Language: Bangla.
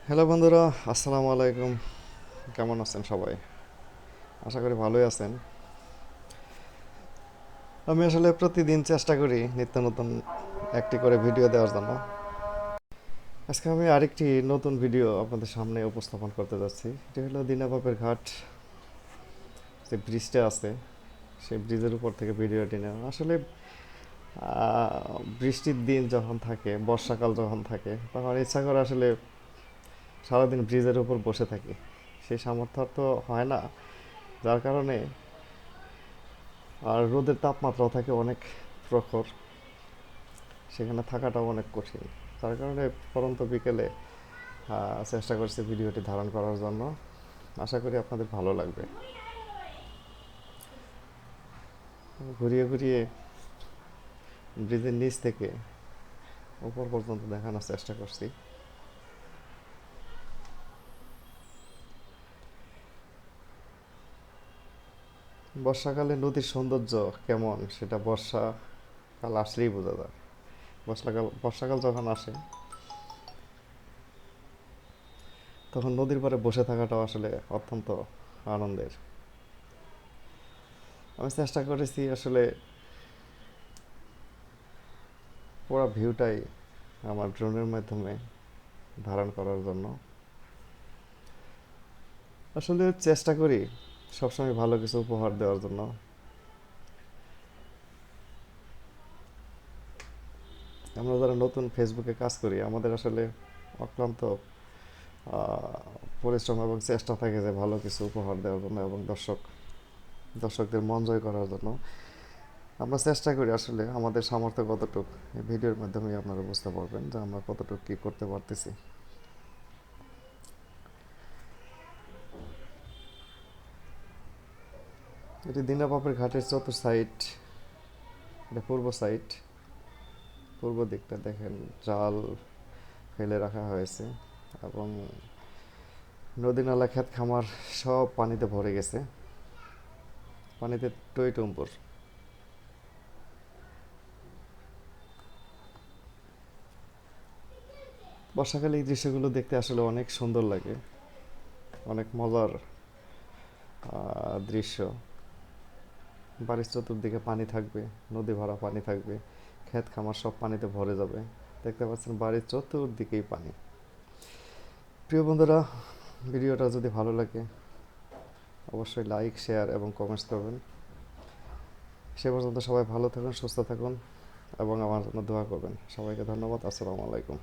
হ্যালো বন্ধুরা, আসসালামু আলাইকুম। কেমন আছেন সবাই? আশা করি ভালোই আছেন। আমি আসলে প্রতিদিন চেষ্টা করি নিত্য নতুন একটি করে ভিডিও দেওয়ার জন্য। আজকে আমি আরেকটি নতুন ভিডিও আপনাদের সামনে উপস্থাপন করতে যাচ্ছি। এটি হলো দিনাবাপের ঘাট, যে ব্রিজটা আছে সেই ব্রিজের উপর থেকে ভিডিওটি নেওয়া। আসলে বৃষ্টির দিন যখন থাকে, বর্ষাকাল যখন থাকে, তখন ইচ্ছা করে আসলে সারাদিন ব্রিজের উপর বসে থাকি। সেই সামর্থ্য তো হয় না, যার কারণে আর রোদের তাপমাত্রাও থাকে অনেক প্রখর, সেখানে থাকাটাও অনেক কঠিন। তার কারণে পরন্ত বিকেলে চেষ্টা করছি ভিডিওটি ধারণ করার জন্য। আশা করি আপনাদের ভালো লাগবে। ঘুরিয়ে ঘুরিয়ে ব্রিজের নিচ থেকে উপর পর্যন্ত দেখানোর চেষ্টা করছি। বর্ষাকালে নদীর সৌন্দর্য কেমন সেটা বর্ষাকাল আসলেই বোঝা যায়। বর্ষাকাল যখন আসে তখন নদীর পাড়ে বসে থাকাটাও আসলে অত্যন্ত আনন্দের। আমি চেষ্টা করেছি আসলে পুরো ভিউটাই আমার ড্রোনের মাধ্যমে ধারণ করার জন্য। আসলে চেষ্টা করি সবসময় ভালো কিছু উপহার দেওয়ার জন্য। আমরা যারা নতুন ফেসবুকে কাজ করি, আমাদের আসলে অক্লান্ত পরিশ্রম এবং চেষ্টা থাকে যে ভালো কিছু উপহার দেওয়ার জন্য এবং দর্শকদের মন জয় করার জন্য। আমরা চেষ্টা করি আসলে আমাদের সামর্থ্য কতটুকু, এই ভিডিওর মাধ্যমে আপনারা বুঝতে পারবেন যে আমরা কতটুকু কী করতে পারতেছি। এটি দিনাবাপের ঘাটের চতুর সাইড, এটা পূর্ব সাইড। পূর্ব দিকটা দেখেন জাল ফেলে রাখা হয়েছে এবং নদী নালা ক্ষেত খামার সব পানিতে ভরে গেছে, পানিতে টইটুম্বুর। বর্ষাকালে এই দৃশ্যগুলো দেখতে আসলে অনেক সুন্দর লাগে, অনেক মজার দৃশ্য। বাড়ির চতুর্দিকে পানি থাকবে, নদী ভরা পানি থাকবে, ক্ষেত খামার সব পানিতে ভরে যাবে। দেখতে পাচ্ছেন বাড়ির চতুর্দিকেই পানি। প্রিয় বন্ধুরা, ভিডিওটা যদি ভালো লাগে অবশ্যই লাইক, শেয়ার এবং কমেন্টস করবেন। সে পর্যন্ত সবাই ভালো থাকুন, সুস্থ থাকুন এবং আমার জন্য দোয়া করবেন। সবাইকে ধন্যবাদ। আসসালামু আলাইকুম।